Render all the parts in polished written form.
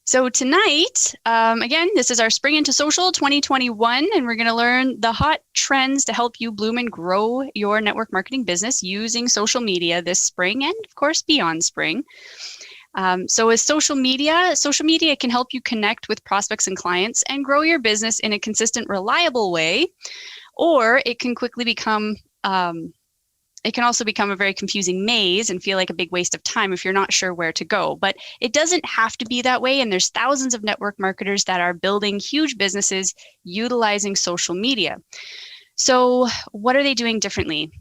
So tonight, again, this is our Spring into Social 2021, and we're going to learn the hot trends to help you bloom and grow your network marketing business using social media this spring and, of course, beyond spring. So with social media can help you connect with prospects and clients and grow your business in a consistent, reliable way, or it can quickly become it can also become a very confusing maze and feel like a big waste of time if you're not sure where to go. But it doesn't have to be that way. And there's thousands of network marketers that are building huge businesses utilizing social media. So what are they doing differently?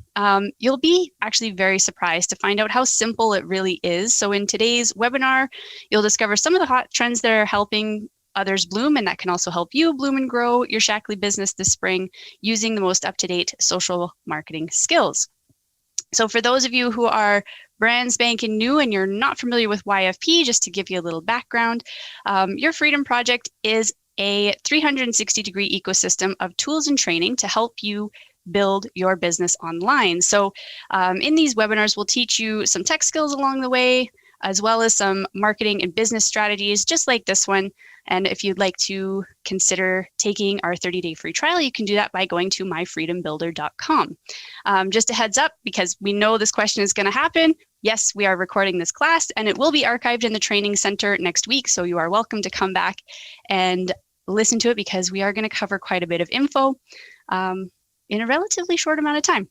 You'll be actually very surprised to find out how simple it really is. So in today's webinar, you'll discover some of the hot trends that are helping others bloom, and that can also help you bloom and grow your Shackley business this spring using the most up-to-date social marketing skills. So for those of you who are brand spanking new and you're not familiar with YFP, just to give you a little background, your Freedom Project is a 360-degree ecosystem of tools and training to help you build your business online. So in these webinars, we'll teach you some tech skills along the way, as well as some marketing and business strategies, just like this one. And if you'd like to consider taking our 30-day free trial, you can do that by going to myfreedombuilder.com. Just a heads up, because we know this question is going to happen. Yes, we are recording this class, and it will be archived in the training center next week. So you are welcome to come back and listen to it, because we are going to cover quite a bit of info in a relatively short amount of time.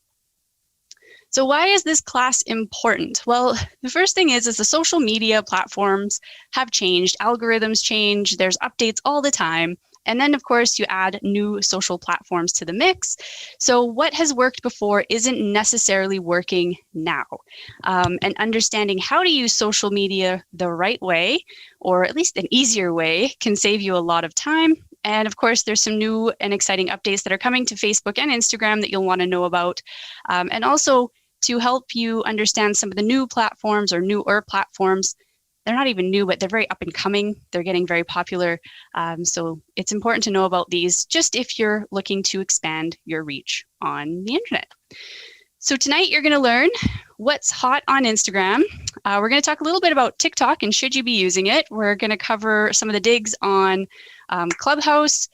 So why is this class important? Well, the first thing is the social media platforms have changed, algorithms change, there's updates all the time. And then, of course, you add new social platforms to the mix. So what has worked before isn't necessarily working now. And understanding how to use social media the right way, or at least an easier way, can save you a lot of time. And of course, there's some new and exciting updates that are coming to Facebook and Instagram that you'll want to know about. And also, to help you understand some of the new platforms or newer platforms. They're not even new, but they're very up and coming. They're getting very popular. So it's important to know about these just if you're looking to expand your reach on the internet. So tonight you're going to learn what's hot on Instagram. We're going to talk a little bit about TikTok and should you be using it. We're going to cover some of the digs on Clubhouse.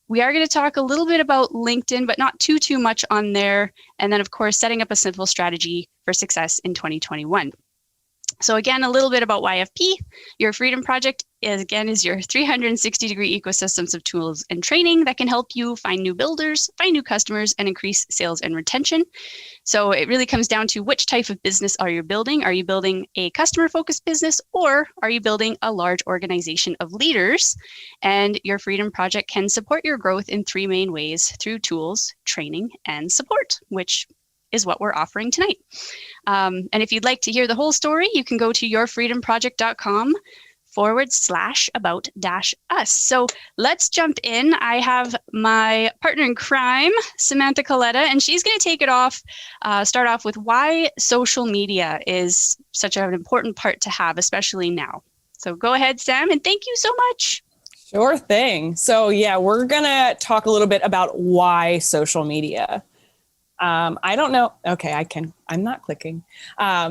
We are going to talk a little bit about LinkedIn, but not too much on there. And then, of course, setting up a simple strategy for success in 2021. So again, a little bit about YFP. Your Freedom Project is your 360-degree ecosystems of tools and training that can help you find new builders, find new customers, and increase sales and retention. So it really comes down to which type of business are you building? Are you building a customer-focused business, or are you building a large organization of leaders? And your Freedom Project can support your growth in three main ways: through tools, training, and support, which is what we're offering tonight. And if you'd like to hear the whole story, you can go to yourfreedomproject.com/about-us. So let's jump in. I have my partner in crime, Samantha Coletta, and she's going to take it off, start off with why social media is such an important part to have, especially now. So go ahead, Sam, and thank you so much. Sure thing. So yeah, we're going to talk a little bit about why social media. I don't know. Okay, I'm not clicking.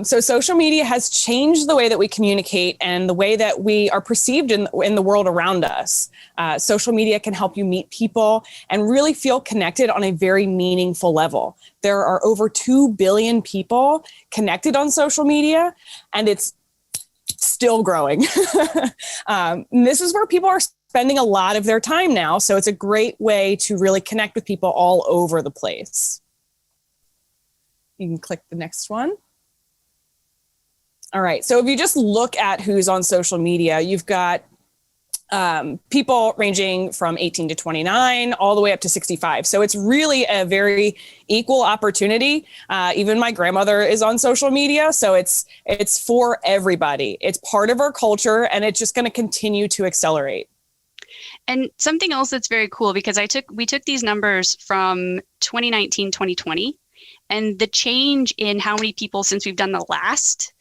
So social media has changed the way that we communicate and the way that we are perceived in the world around us. Social media can help you meet people and really feel connected on a very meaningful level. There are over 2 billion people connected on social media, and it's still growing. This is where people are spending a lot of their time now. So it's a great way to really connect with people all over the place. You can click the next one. All right, so if you just look at who's on social media, you've got people ranging from 18 to 29 all the way up to 65. So it's really a very equal opportunity. Even my grandmother is on social media. So it's for everybody. It's part of our culture, and it's just going to continue to accelerate. And something else that's very cool, because we took these numbers from 2019, 2020. And the change in how many people since we've done the last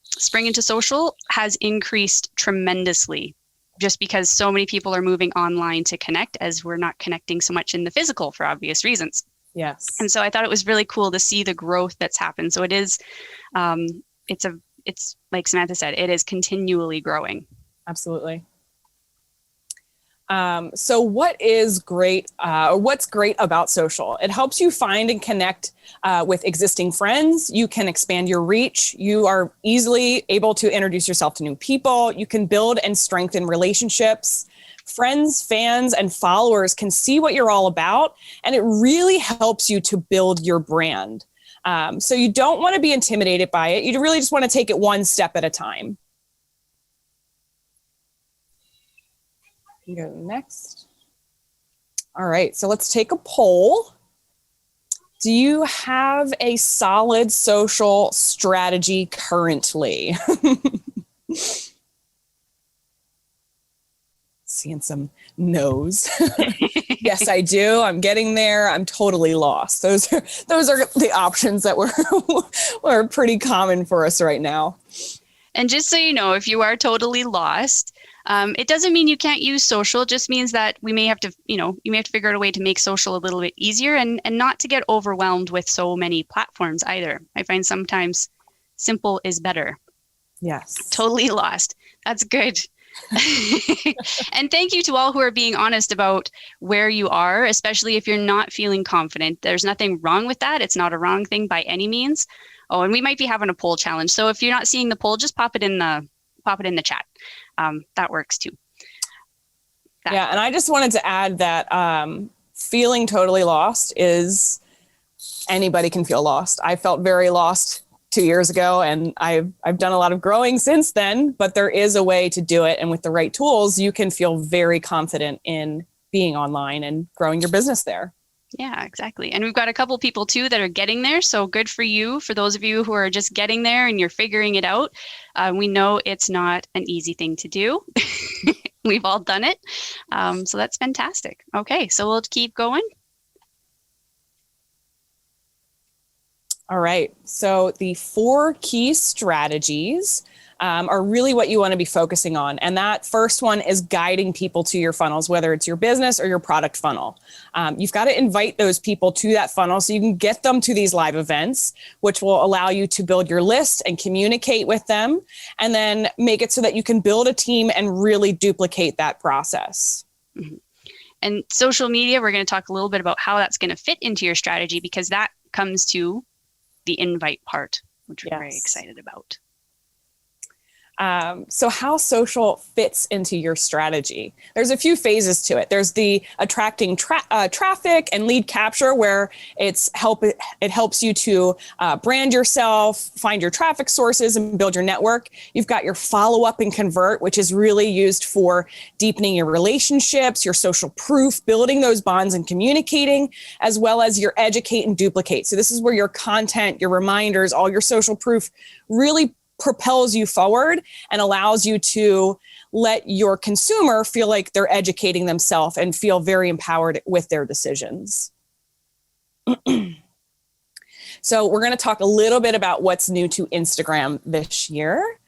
Spring into Social has increased tremendously, just because so many people are moving online to connect, as we're not connecting so much in the physical for obvious reasons. Yes. And so I thought it was really cool to see the growth that's happened. So it is, it's like Samantha said, it is continually growing. Absolutely. So what is great, or what's great about social? It helps you find and connect with existing friends. You can expand your reach. You are easily able to introduce yourself to new people. You can build and strengthen relationships. Friends, fans, and followers can see what you're all about, and it really helps you to build your brand. So you don't want to be intimidated by it. You really just want to take it one step at a time. You go next. All right, so let's take a poll. Do you have a solid social strategy currently? Seeing some no's. Yes, I do. I'm getting there. I'm totally lost. Those are the options that were pretty common for us right now. And just so you know, if you are totally lost, it doesn't mean you can't use social. It just means that we may have to, you may have to figure out a way to make social a little bit easier and not to get overwhelmed with so many platforms either. I find sometimes simple is better. Yes. Totally lost. That's good. And thank you to all who are being honest about where you are, especially if you're not feeling confident. There's nothing wrong with that. It's not a wrong thing by any means. Oh, and we might be having a poll challenge. So if you're not seeing the poll, just pop it in the chat. That works too. Yeah, and I just wanted to add that feeling totally lost is anybody can feel lost. I felt very lost 2 years ago, and I've done a lot of growing since then, but there is a way to do it. And with the right tools, you can feel very confident in being online and growing your business there. Yeah, exactly. And we've got a couple people too that are getting there. So good for you. For those of you who are just getting there and you're figuring it out, we know it's not an easy thing to do. We've all done it. So that's fantastic. Okay, so we'll keep going. All right. So the 4 key strategies are really what you want to be focusing on. And that first one is guiding people to your funnels, whether it's your business or your product funnel. You've got to invite those people to that funnel so you can get them to these live events, which will allow you to build your list and communicate with them, and then make it so that you can build a team and really duplicate that process. Mm-hmm. And social media, we're going to talk a little bit about how that's going to fit into your strategy, because that comes to the invite part, which we're very excited about. So how social fits into your strategy? There's a few phases to it. There's the attracting traffic and lead capture, where it helps you to brand yourself, find your traffic sources, and build your network. You've got your follow up and convert, which is really used for deepening your relationships, your social proof, building those bonds and communicating, as well as your educate and duplicate. So this is where your content, your reminders, all your social proof really propels you forward and allows you to let your consumer feel like they're educating themselves and feel very empowered with their decisions. So we're going to talk a little bit about what's new to Instagram this year.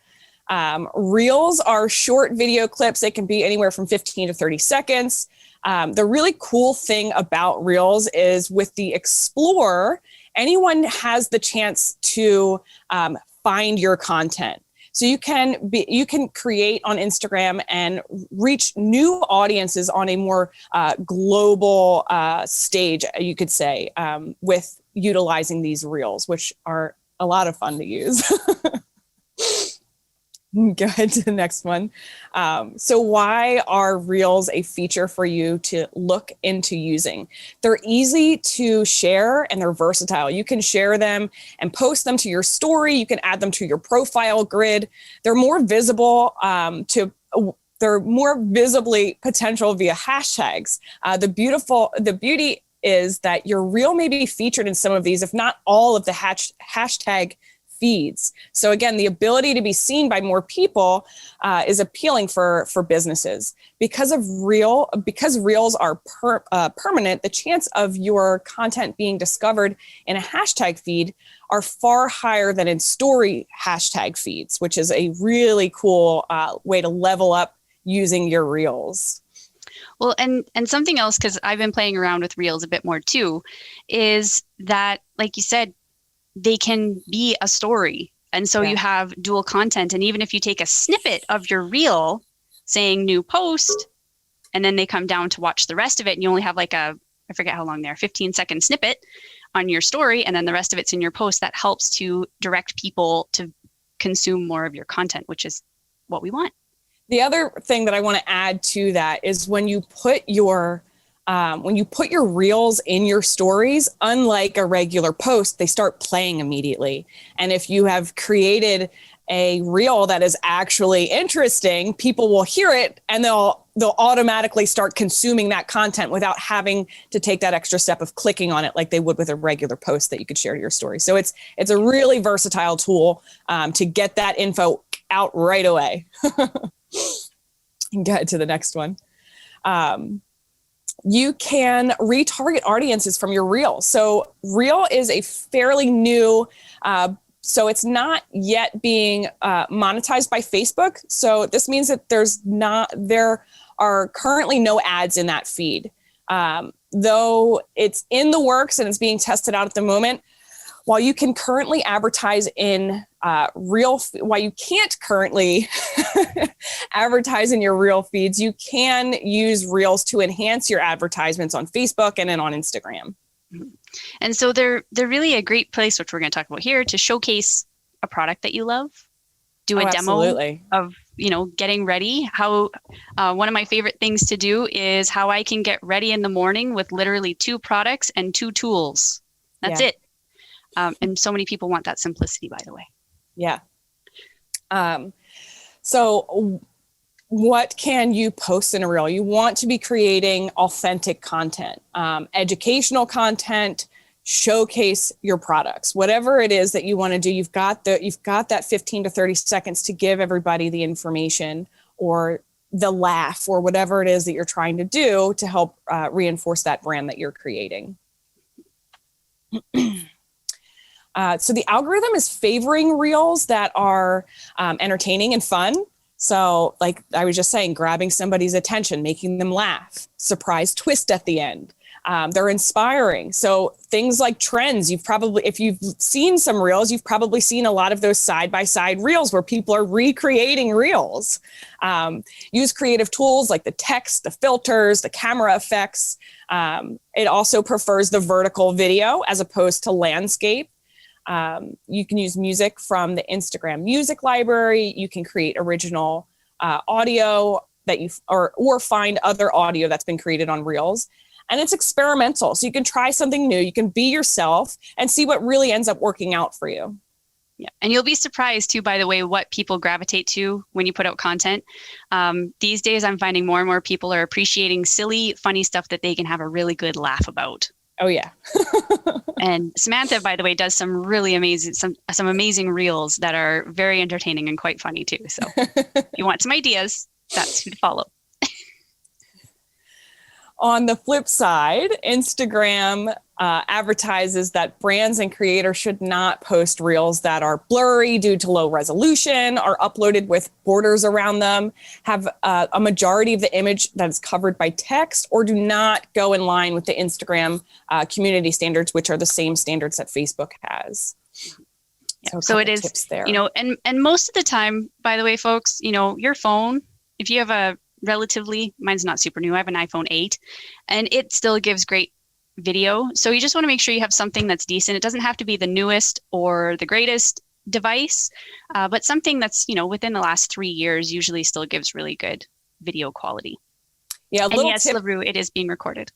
Reels are short video clips. They can be anywhere from 15 to 30 seconds. The really cool thing about Reels is with the Explore, anyone has the chance to find your content. So you can create on Instagram and reach new audiences on a more global stage, you could say, with utilizing these Reels, which are a lot of fun to use. Go ahead to the next one. So why are Reels a feature for you to look into using? They're easy to share and they're versatile. You can share them and post them to your story. You can add them to your profile grid. They're more visible they're more visibly potential via hashtags. The beauty is that your Reel may be featured in some of these, if not all of the hashtag feeds. So again, the ability to be seen by more people is appealing for businesses. Because Reels are permanent, the chance of your content being discovered in a hashtag feed are far higher than in story hashtag feeds, which is a really cool way to level up using your Reels. Well, and something else, because I've been playing around with Reels a bit more too, is that, like you said, they can be a story. And so you have dual content. And even if you take a snippet of your Reel saying new post, and then they come down to watch the rest of it, and you only have like I forget how long 15-second snippet on your story, and then the rest of it's in your post. That helps to direct people to consume more of your content, which is what we want. The other thing that I want to add to that is when you put your reels in your stories, unlike a regular post, they start playing immediately. And if you have created a reel that is actually interesting, people will hear it and they'll automatically start consuming that content without having to take that extra step of clicking on it like they would with a regular post that you could share to your story. So it's a really versatile tool to get that info out right away. Get to the next one. You can retarget audiences from your reel. So reel is a fairly new, so it's not yet being monetized by Facebook. So this means that there are currently no ads in that feed. Though it's in the works and it's being tested out at the moment, while you can currently advertise in while you can't currently advertise in your reel feeds, you can use reels to enhance your advertisements on Facebook and then on Instagram. And so they're really a great place, which we're going to talk about here, to showcase a product that you love, do a demo of, getting ready. How one of my favorite things to do is how I can get ready in the morning with literally 2 products and 2 tools. That's it. And so many people want that simplicity, by the way. Yeah. So what can you post in a reel? You want to be creating authentic content, educational content, showcase your products, whatever it is that you want to do. You've got that 15 to 30 seconds to give everybody the information or the laugh or whatever it is that you're trying to do to help reinforce that brand that you're creating. So the algorithm is favoring reels that are entertaining and fun. So like I was just saying, grabbing somebody's attention, making them laugh, surprise twist at the end. They're inspiring. So things like trends, if you've seen some reels, you've probably seen a lot of those side-by-side reels where people are recreating reels. Use creative tools like the text, the filters, the camera effects. It also prefers the vertical video as opposed to landscape. You can use music from the Instagram music library. You can create original audio that or find other audio that's been created on Reels. And it's experimental. So you can try something new. You can be yourself and see what really ends up working out for you. Yeah. And you'll be surprised too, by the way, what people gravitate to when you put out content. These days, I'm finding more and more people are appreciating silly, funny stuff that they can have a really good laugh about. Oh, yeah. And Samantha, by the way, does some really amazing, some amazing reels that are very entertaining and quite funny too. So if you want some ideas, that's who to follow. On the flip side, Instagram advertises that brands and creators should not post reels that are blurry due to low resolution, are uploaded with borders around them, have a majority of the image that is covered by text, or do not go in line with the Instagram community standards, which are the same standards that Facebook has. Yeah. So it is, tips there. And most of the time, by the way, folks, your phone, if you have mine's not super new. I have an iPhone 8 and it still gives great video. So you just want to make sure you have something that's decent. It doesn't have to be the newest or the greatest device, but something that's, within the last 3 years usually still gives really good video quality. Yeah, and yes, LaRue, it is being recorded.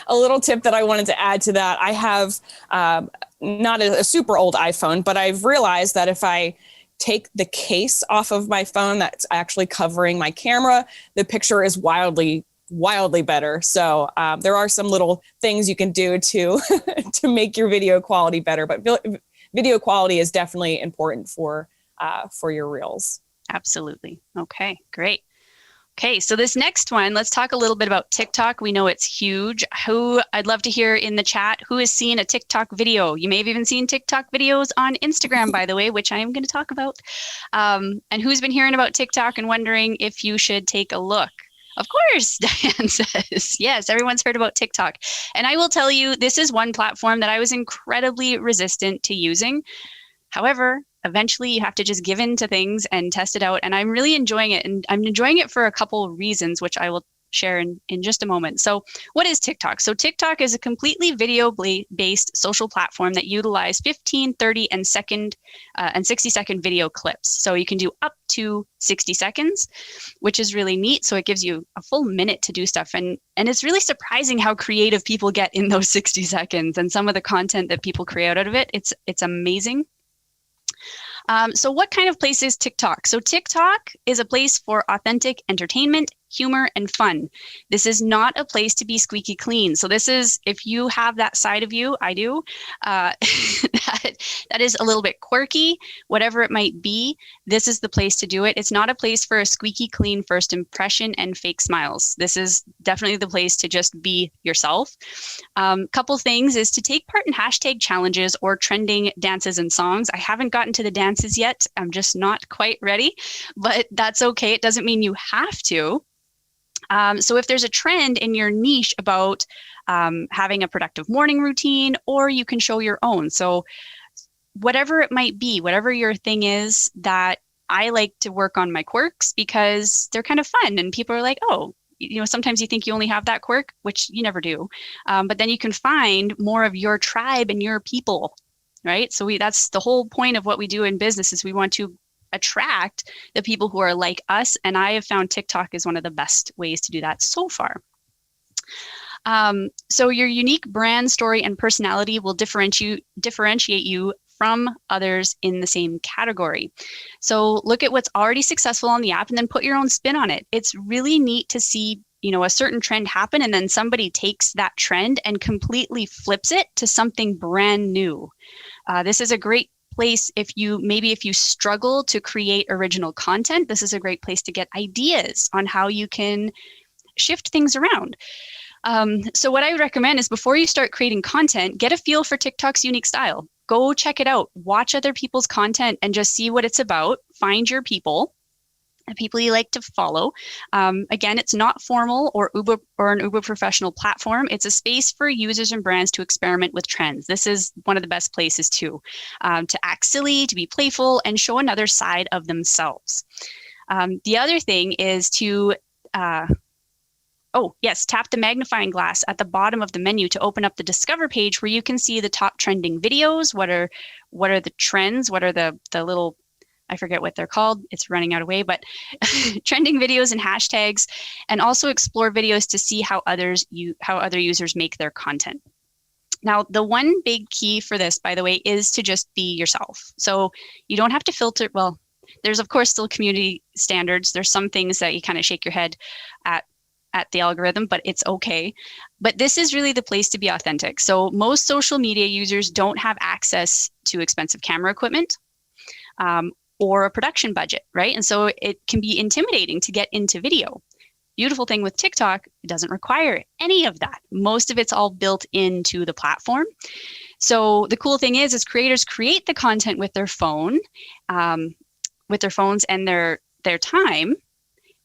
A little tip that I wanted to add to that. I have not a super old iPhone, but I've realized that if I take the case off of my phone that's actually covering my camera, the picture is wildly better. So there are some little things you can do to to make your video quality better, but video quality is definitely important for your reels. Absolutely. Okay, great. Okay, so this next one, let's talk a little bit about TikTok. We know it's huge. I'd love to hear in the chat, who has seen a TikTok video? You may have even seen TikTok videos on Instagram, by the way, which I am going to talk about. And who's been hearing about TikTok and wondering if you should take a look? Of course, Diane says. Yes, everyone's heard about TikTok. And I will tell you, this is one platform that I was incredibly resistant to using. However, eventually you have to just give in to things and test it out. And I'm really enjoying it. And I'm enjoying it for a couple of reasons, which I will share in just a moment. So what is TikTok? So TikTok is a completely video-based social platform that utilize 15, 30, and 60-second video clips. So you can do up to 60 seconds, which is really neat. So it gives you a full minute to do stuff. And it's really surprising how creative people get in those 60 seconds and some of the content that people create out of it. It's amazing. So what kind of place is TikTok? So TikTok is a place for authentic entertainment, humor, and fun. This is not a place to be squeaky clean. So this is, if you have that side of you, I do, that is a little bit quirky, whatever it might be, this is the place to do it. It's not a place for a squeaky clean first impression and fake smiles. This is definitely the place to just be yourself. Couple things is to take part in hashtag challenges or trending dances and songs. I haven't gotten to the dances yet. I'm just not quite ready, but that's okay. It doesn't mean you have to. So if there's a trend in your niche about having a productive morning routine, or you can show your own. So whatever it might be, whatever your thing is, that I like to work on my quirks because they're kind of fun and people are like, oh, sometimes you think you only have that quirk, which you never do. But then you can find more of your tribe and your people, right? So that's the whole point of what we do in business, is we want to attract the people who are like us. And I have found TikTok is one of the best ways to do that so far. So your unique brand story and personality will differentiate you from others in the same category. So look at what's already successful on the app and then put your own spin on it. It's really neat to see, a certain trend happen and then somebody takes that trend and completely flips it to something brand new. This is a great place if you struggle to create original content. This is a great place to get ideas on how you can shift things around. So what I would recommend is, before you start creating content, get a feel for TikTok's unique style. Go check it out. Watch other people's content and just see what it's about. Find your people, the people you like to follow. Again, it's not formal or an uber professional platform. It's a space for users and brands to experiment with trends. This is one of the best places to act silly, to be playful, and show another side of themselves. The other thing is to tap the magnifying glass at the bottom of the menu to open up the Discover page, where you can see the top trending videos. What are the trends? What are the little, I forget what they're called. It's running out of way, but trending videos and hashtags, and also explore videos to see how other users make their content. Now, the one big key for this, by the way, is to just be yourself. So you don't have to filter. Well, there's of course still community standards. There's some things that you kind of shake your head at the algorithm, but it's okay. But this is really the place to be authentic. So most social media users don't have access to expensive camera equipment or a production budget, right? And so it can be intimidating to get into video. Beautiful thing with TikTok, it doesn't require any of that. Most of it's all built into the platform. So the cool thing is creators create the content with their phone, with their phones and their time,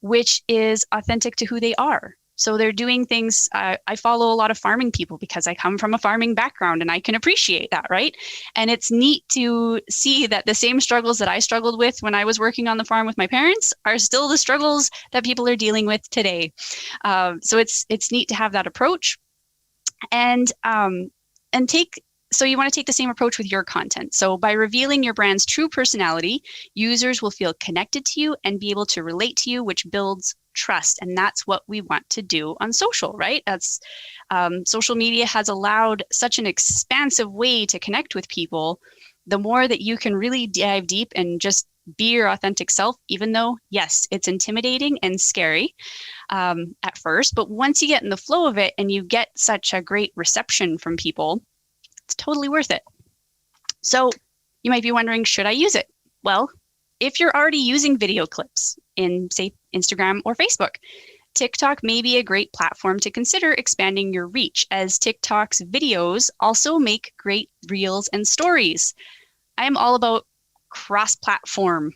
which is authentic to who they are. So they're doing things. I follow a lot of farming people because I come from a farming background and I can appreciate that, right? And it's neat to see that the same struggles that I struggled with when I was working on the farm with my parents are still the struggles that people are dealing with today. So it's neat to have that approach, so you want to take the same approach with your content. So by revealing your brand's true personality, users will feel connected to you and be able to relate to you, which builds trust. And that's what we want to do on social, right? That's social media has allowed such an expansive way to connect with people. The more that you can really dive deep and just be your authentic self, even though, yes, it's intimidating and scary at first, but once you get in the flow of it and you get such a great reception from people, it's totally worth it. So you might be wondering, should I use it? Well, if you're already using video clips in, say, Instagram or Facebook, TikTok may be a great platform to consider expanding your reach, as TikTok's videos also make great reels and stories. I am all about cross-platform.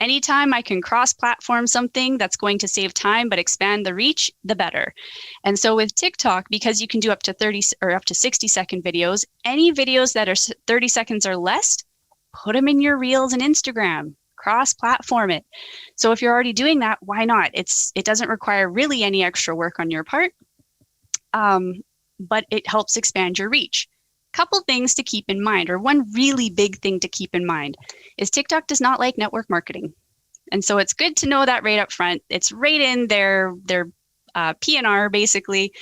Anytime I can cross-platform something that's going to save time but expand the reach, the better. And so with TikTok, because you can do up to 30 or up to 60-second videos, any videos that are 30 seconds or less put them in your Reels and Instagram, cross-platform it. So if you're already doing that, why not? It doesn't require really any extra work on your part, but it helps expand your reach. Couple things to keep in mind, or one really big thing to keep in mind, is TikTok does not like network marketing. And so it's good to know that right up front. It's right in their P&R, basically.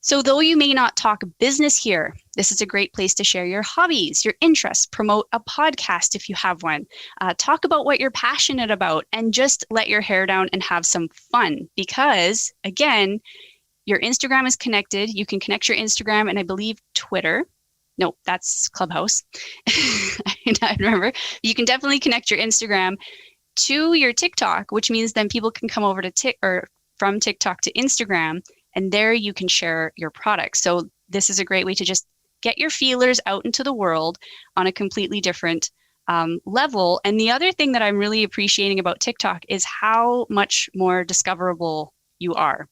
So though you may not talk business here, this is a great place to share your hobbies, your interests, promote a podcast if you have one, talk about what you're passionate about, and just let your hair down and have some fun. Because again, your Instagram is connected. You can connect your Instagram and I believe Twitter. No, that's Clubhouse. I remember. You can definitely connect your Instagram to your TikTok, which means then people can come over to from TikTok to Instagram, and there you can share your products. So this is a great way to just get your feelers out into the world on a completely different level. And the other thing that I'm really appreciating about TikTok is how much more discoverable you are.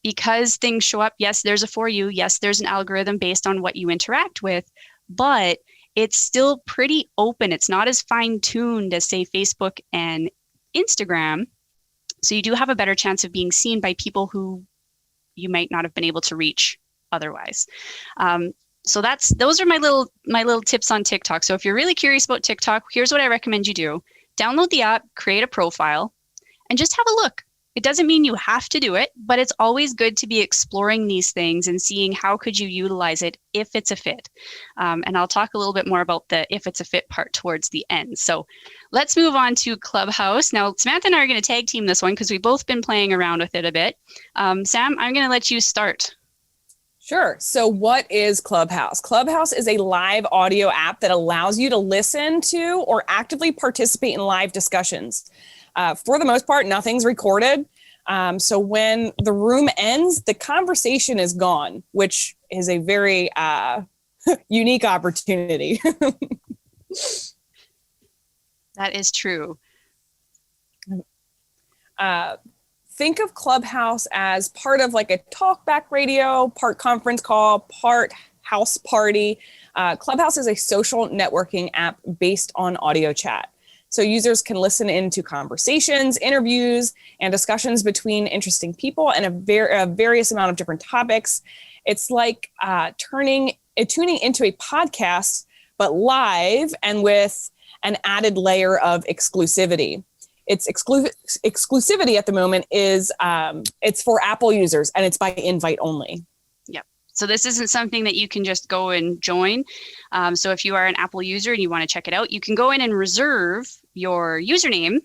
Because things show up, yes, there's a For You, yes, there's an algorithm based on what you interact with, but it's still pretty open. It's not as fine-tuned as, say, Facebook and Instagram. So you do have a better chance of being seen by people who you might not have been able to reach otherwise. So those are my little tips on TikTok. So if you're really curious about TikTok, here's what I recommend you do. Download the app, create a profile, and just have a look. It doesn't mean you have to do it, but it's always good to be exploring these things and seeing how could you utilize it if it's a fit. And I'll talk a little bit more about the if it's a fit part towards the end. So let's move on to Clubhouse. Now, Samantha and I are going to tag team this one because we've both been playing around with it a bit. Sam, I'm going to let you start. Sure. So what is Clubhouse? Clubhouse is a live audio app that allows you to listen to or actively participate in live discussions. For the most part, nothing's recorded. So when the room ends, the conversation is gone, which is a very unique opportunity. That is true. Think of Clubhouse as part of like a talkback radio, part conference call, part house party. Clubhouse is a social networking app based on audio chat. So users can listen into conversations, interviews, and discussions between interesting people and a various amount of different topics. It's like tuning into a podcast, but live and with an added layer of exclusivity. Its exclusivity at the moment is it's for Apple users and it's by invite only. So this isn't something that you can just go and join. So if you are an Apple user and you want to check it out, you can go in and reserve your username,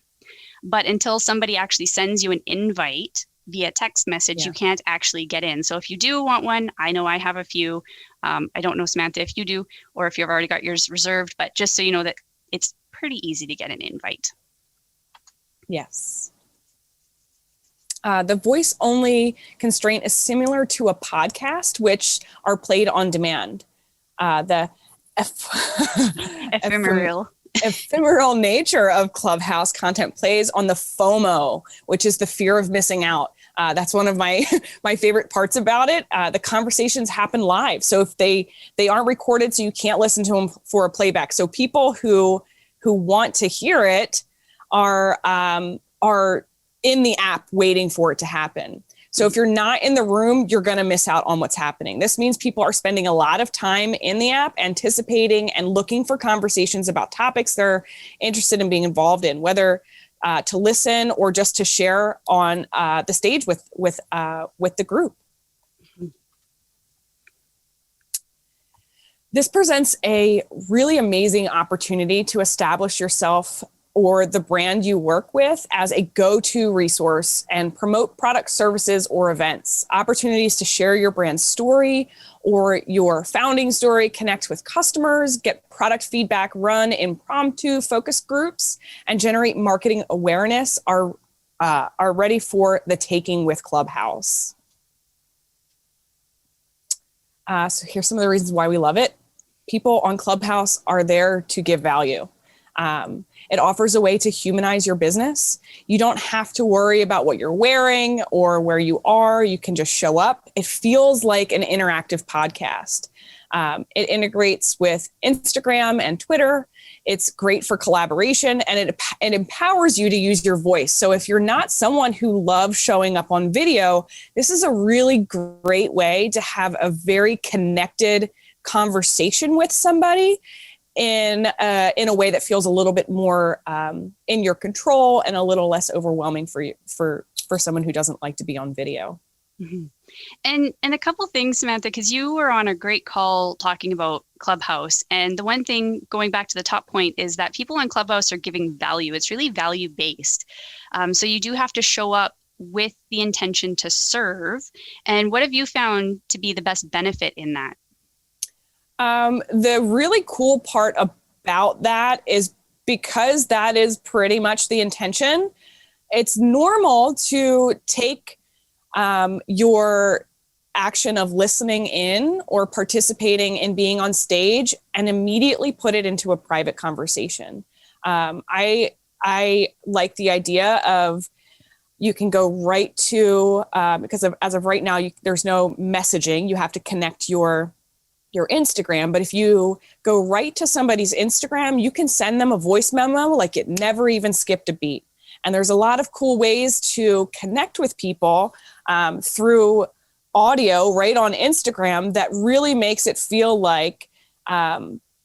but until somebody actually sends you an invite via text message, you can't actually get in. So if you do want one, I know I have a few. I don't know, Samantha, if you do, or if you've already got yours reserved, but just so you know that it's pretty easy to get an invite. Yes. The voice-only constraint is similar to a podcast, which are played on demand. The ephemeral nature of Clubhouse content plays on the FOMO, which is the fear of missing out. That's one of my favorite parts about it. The conversations happen live, so if they aren't recorded, so you can't listen to them for a playback. So people who want to hear it are in the app waiting for it to happen. So if you're not in the room, you're going to miss out on what's happening. This means people are spending a lot of time in the app anticipating and looking for conversations about topics they're interested in being involved in, whether to listen or just to share on the stage with the group. This presents a really amazing opportunity to establish yourself or the brand you work with as a go-to resource and promote products, services, or events. Opportunities to share your brand story or your founding story, connect with customers, get product feedback, run impromptu focus groups, and generate marketing awareness are ready for the taking with Clubhouse. So here's some of the reasons why we love it. People on Clubhouse are there to give value. It offers a way to humanize your business. You don't have to worry about what you're wearing or where you are. You can just show up. It feels like an interactive podcast. It integrates with Instagram and Twitter. It's great for collaboration, and it empowers you to use your voice. So if you're not someone who loves showing up on video, this is a really great way to have a very connected conversation with somebody in a way that feels a little bit more in your control and a little less overwhelming for you, for someone who doesn't like to be on video. Mm-hmm. And a couple things, Samantha, because you were on a great call talking about Clubhouse. And the one thing, going back to the top point, is that people on Clubhouse are giving value. It's really value based. So you do have to show up with the intention to serve. And what have you found to be the best benefit in that? The really cool part about that is, because that is pretty much the intention, it's normal to take your action of listening in or participating in being on stage and immediately put it into a private conversation. I like the idea of, you can go right to, because as of right now, there's no messaging. You have to connect your Instagram, but if you go right to somebody's Instagram, you can send them a voice memo like it never even skipped a beat. And there's a lot of cool ways to connect with people through audio right on Instagram that really makes it feel like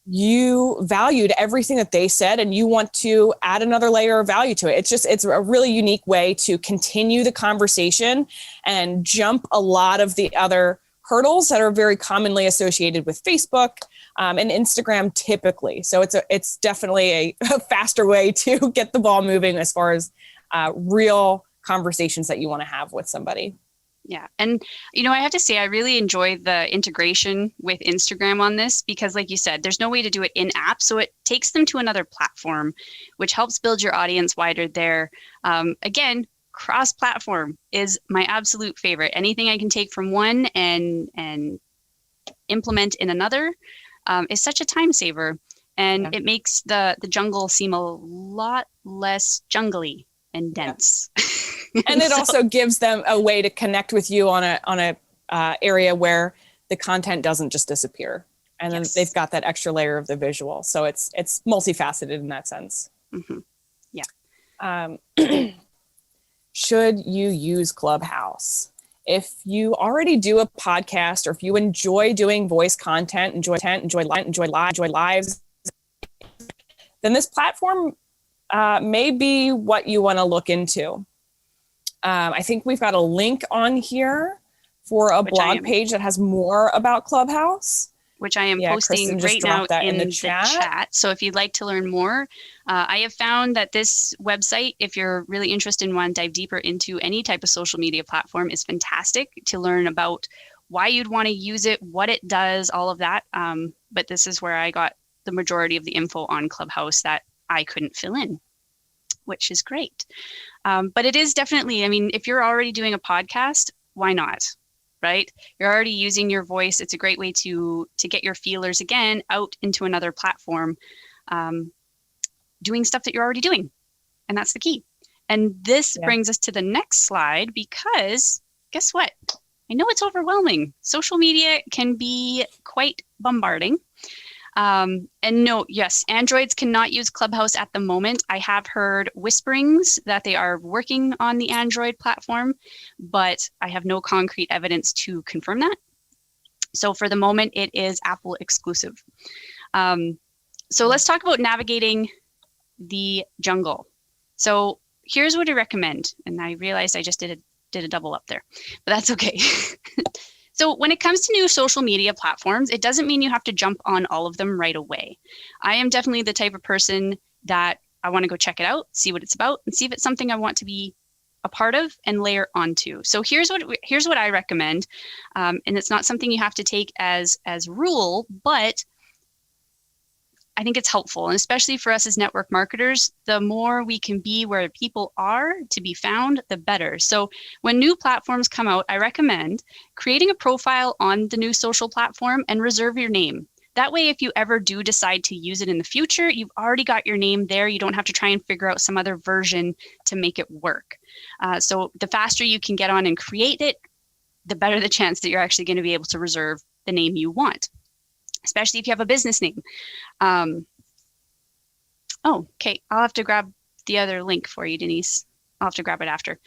you valued everything that they said and you want to add another layer of value to it. It's a really unique way to continue the conversation and jump a lot of the other hurdles that are very commonly associated with Facebook and Instagram typically. So it's definitely a faster way to get the ball moving as far as real conversations that you want to have with somebody. Yeah. And, I have to say, I really enjoy the integration with Instagram on this because, like you said, there's no way to do it in app. So it takes them to another platform, which helps build your audience wider there. Again, cross-platform is my absolute favorite. Anything I can take from one and implement in another is such a time saver. And it makes the jungle seem a lot less jungly and dense. Yeah. And it also gives them a way to connect with you on a area where the content doesn't just disappear. And then they've got that extra layer of the visual. So it's multifaceted in that sense. Mm-hmm. Yeah. Should you use Clubhouse? If you already do a podcast, or if you enjoy doing voice content, enjoy lives, then this platform may be what you want to look into. I think we've got a link on here for a blog page that has more about Clubhouse, which I am posting right now in the chat. So if you'd like to learn more, I have found that this website, if you're really interested and want to dive deeper into any type of social media platform, is fantastic to learn about why you'd want to use it, what it does, all of that. But this is where I got the majority of the info on Clubhouse that I couldn't fill in, which is great. But it is definitely, if you're already doing a podcast, why not? Right? You're already using your voice. It's a great way to get your feelers again out into another platform, doing stuff that you're already doing. And that's the key. And this brings us to the next slide, because guess what? I know it's overwhelming. Social media can be quite bombarding. And no, yes, Androids cannot use Clubhouse at the moment. I have heard whisperings that they are working on the Android platform, but I have no concrete evidence to confirm that. So for the moment, it is Apple exclusive. So let's talk about navigating the jungle. So here's what I recommend. And I realized I just did a double up there, but that's okay. So when it comes to new social media platforms, it doesn't mean you have to jump on all of them right away. I am definitely the type of person that I want to go check it out, see what it's about, and see if it's something I want to be a part of and layer onto. So here's what I recommend, and it's not something you have to take as rule, but I think it's helpful. And especially for us as network marketers, the more we can be where people are to be found, the better. So when new platforms come out, I recommend creating a profile on the new social platform and reserve your name. That way, if you ever do decide to use it in the future, you've already got your name there. You don't have to try and figure out some other version to make it work. So the faster you can get on and create it, the better the chance that you're actually going to be able to reserve the name you want, especially if you have a business name. Oh, okay. I'll have to grab the other link for you, Denise. I'll have to grab it after.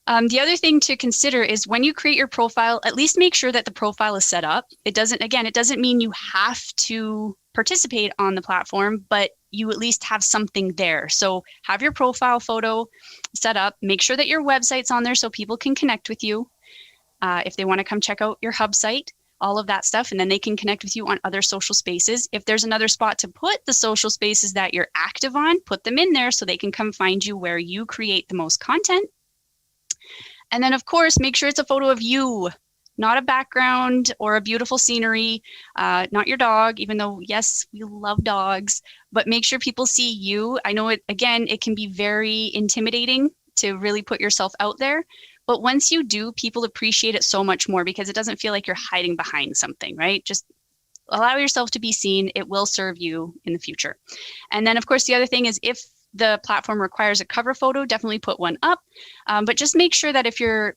The other thing to consider is when you create your profile, at least make sure that the profile is set up. It doesn't mean you have to participate on the platform, but you at least have something there. So have your profile photo set up. Make sure that your website's on there so people can connect with you. If they want to come check out your hub site, all of that stuff, and then they can connect with you on other social spaces. If there's another spot to put the social spaces that you're active on, put them in there so they can come find you where you create the most content. And then, of course, make sure it's a photo of you, not a background or a beautiful scenery, not your dog, even though, yes, we love dogs, but make sure people see you. I know it can be very intimidating to really put yourself out there. But once you do, people appreciate it so much more because it doesn't feel like you're hiding behind something, right? Just allow yourself to be seen. It will serve you in the future. And then, of course, the other thing is if the platform requires a cover photo, definitely put one up. But just make sure that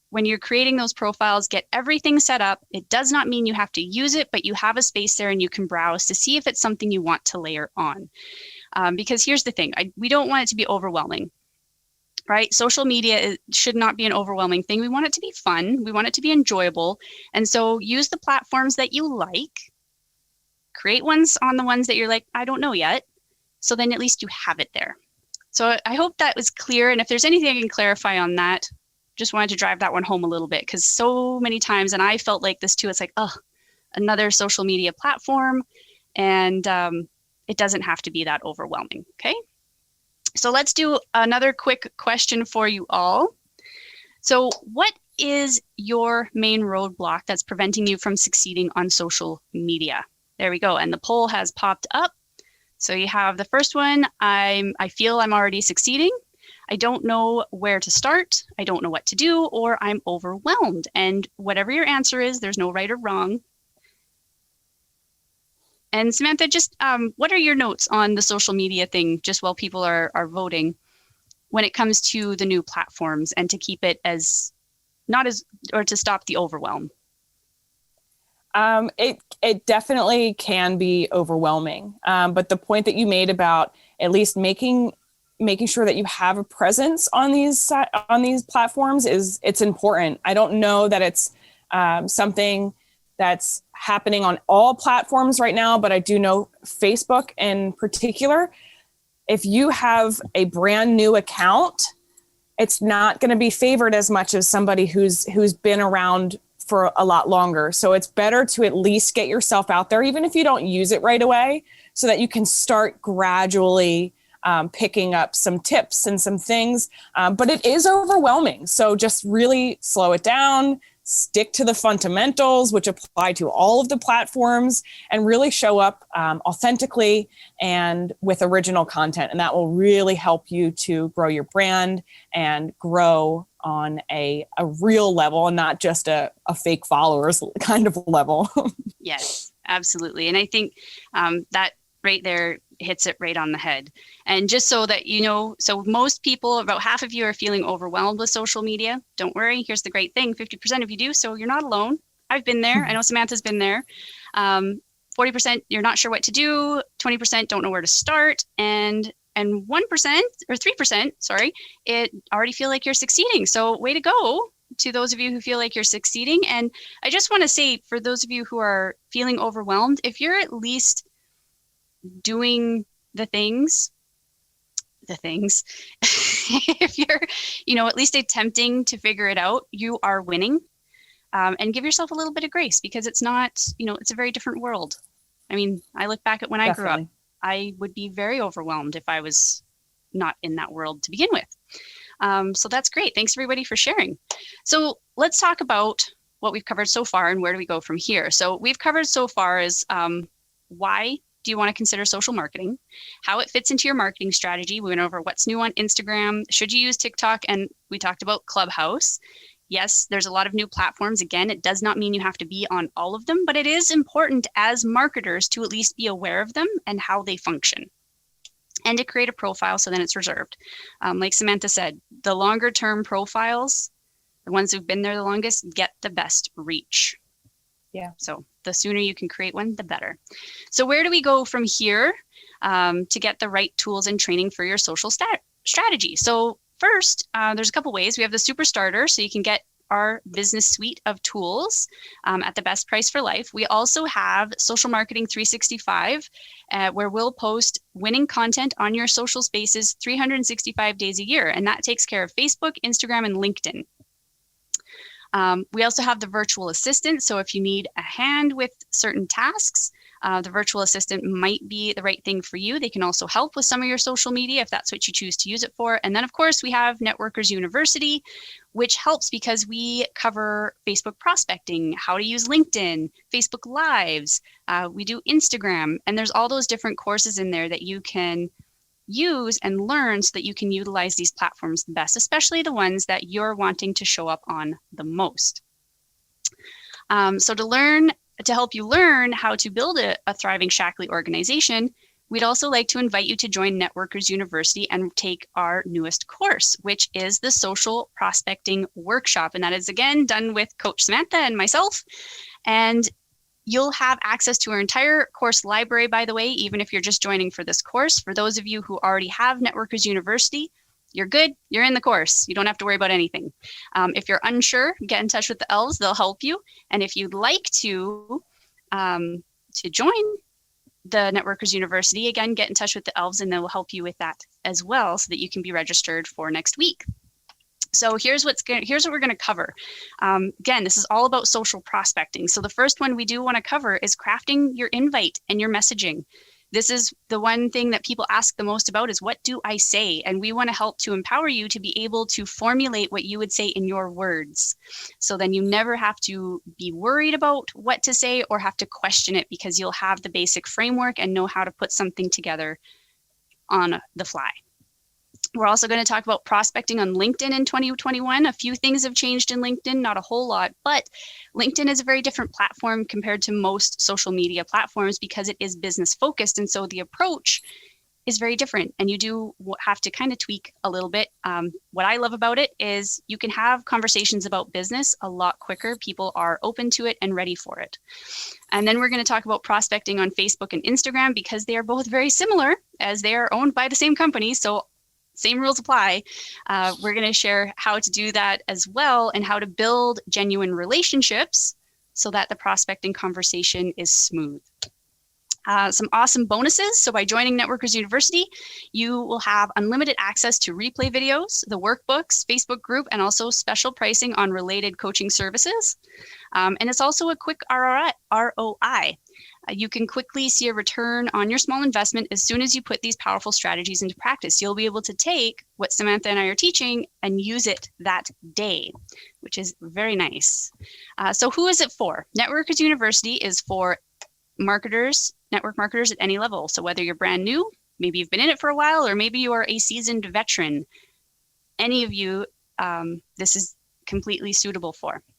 when you're creating those profiles, get everything set up. It does not mean you have to use it, but you have a space there and you can browse to see if it's something you want to layer on. Because here's the thing, we don't want it to be overwhelming, right? Social media should not be an overwhelming thing. We want it to be fun. We want it to be enjoyable. And so use the platforms that you like. Create ones on the ones that you're like, I don't know yet. So then at least you have it there. So I hope that was clear. And if there's anything I can clarify on that, just wanted to drive that one home a little bit because so many times, and I felt like this too, it's like, oh, another social media platform. And it doesn't have to be that overwhelming. Okay. So let's do another quick question for you all. So what is your main roadblock that's preventing you from succeeding on social media? There we go. And the poll has popped up. So you have the first one, I feel I'm already succeeding. I don't know where to start. I don't know what to do, or I'm overwhelmed. And whatever your answer is, there's no right or wrong. And Samantha, just what are your notes on the social media thing, just while people are voting, when it comes to the new platforms and to keep it or to stop the overwhelm? It definitely can be overwhelming. But the point that you made about at least making sure that you have a presence on these platforms it's important. I don't know that it's something that's happening on all platforms right now, but I do know Facebook in particular, if you have a brand new account, it's not going to be favored as much as somebody who's been around for a lot longer. So it's better to at least get yourself out there, even if you don't use it right away, so that you can start gradually picking up some tips and some things. But it is overwhelming. So just really slow it down, stick to the fundamentals, which apply to all of the platforms, and really show up authentically and with original content. And that will really help you to grow your brand and grow on a real level and not just a fake followers kind of level. Yes, absolutely. And I think that right there hits it right on the head. And just so that you know, so most people, about half of you are feeling overwhelmed with social media. Don't worry. Here's the great thing. 50% of you do. So you're not alone. I've been there. I know Samantha's been there. 40% you're not sure what to do. 20% don't know where to start. And 1% or 3%, sorry, it already feel like you're succeeding. So way to go to those of you who feel like you're succeeding. And I just want to say, for those of you who are feeling overwhelmed, if you're at least doing the things, if you're, at least attempting to figure it out, you are winning. And give yourself a little bit of grace, because it's not, it's a very different world. I mean, I look back at when I grew up, I would be very overwhelmed if I was not in that world to begin with. So that's great. Thanks everybody for sharing. So let's talk about what we've covered so far and where do we go from here. So we've covered so far is why do you want to consider social marketing, how it fits into your marketing strategy. We went over what's new on Instagram. Should you use TikTok? And we talked about Clubhouse. Yes, there's a lot of new platforms. Again, it does not mean you have to be on all of them, but it is important as marketers to at least be aware of them and how they function, and to create a profile so then it's reserved. Like Samantha said, the longer term profiles, the ones who've been there the longest, get the best reach. Yeah. So the sooner you can create one, the better. So where do we go from here? to get the right tools and training for your social strategy. So first, there's a couple ways. We have the Super Starter, so you can get our business suite of tools at the best price for life. We also have Social Marketing 365, where we'll post winning content on your social spaces 365 days a year. And that takes care of Facebook, Instagram, and LinkedIn. We also have the virtual assistant. So if you need a hand with certain tasks, the virtual assistant might be the right thing for you. They can also help with some of your social media if that's what you choose to use it for. And then, of course, we have Networkers University, which helps because we cover Facebook prospecting, how to use LinkedIn, Facebook Lives. We do Instagram, and there's all those different courses in there that you can use and learn so that you can utilize these platforms the best, especially the ones that you're wanting to show up on the most. So to help you learn how to build a thriving Shaklee organization, we'd also like to invite you to join Networkers University and take our newest course, which is the Social Prospecting Workshop. And that is, again, done with Coach Samantha and myself. And you'll have access to our entire course library, by the way, even if you're just joining for this course. For those of you who already have Networkers University, you're good, you're in the course. You don't have to worry about anything. If you're unsure, get in touch with the elves, they'll help you. And if you'd like to join the Networkers University, again, get in touch with the elves and they will help you with that as well so that you can be registered for next week. So here's what we're going to cover. Again, this is all about social prospecting. So the first one we do want to cover is crafting your invite and your messaging. This is the one thing that people ask the most about is, what do I say? And we want to help to empower you to be able to formulate what you would say in your words. So then you never have to be worried about what to say or have to question it, because you'll have the basic framework and know how to put something together on the fly. We're also going to talk about prospecting on LinkedIn in 2021. A few things have changed in LinkedIn, not a whole lot, but LinkedIn is a very different platform compared to most social media platforms because it is business focused. And so the approach is very different, and you do have to kind of tweak a little bit. What I love about it is you can have conversations about business a lot quicker. People are open to it and ready for it. And then we're going to talk about prospecting on Facebook and Instagram because they are both very similar, as they are owned by the same company. So same rules apply. We're going to share how to do that as well and how to build genuine relationships so that the prospecting conversation is smooth. Some awesome bonuses. So by joining Networkers University, you will have unlimited access to replay videos, the workbooks, Facebook group, and also special pricing on related coaching services. And it's also a quick ROI. You can quickly see a return on your small investment as soon as you put these powerful strategies into practice. You'll be able to take what Samantha and I are teaching and use it that day, which is very nice. So who is it for? Networkers University is for marketers, network marketers at any level. So whether you're brand new, maybe you've been in it for a while, or maybe you are a seasoned veteran, any of you, this is completely suitable for.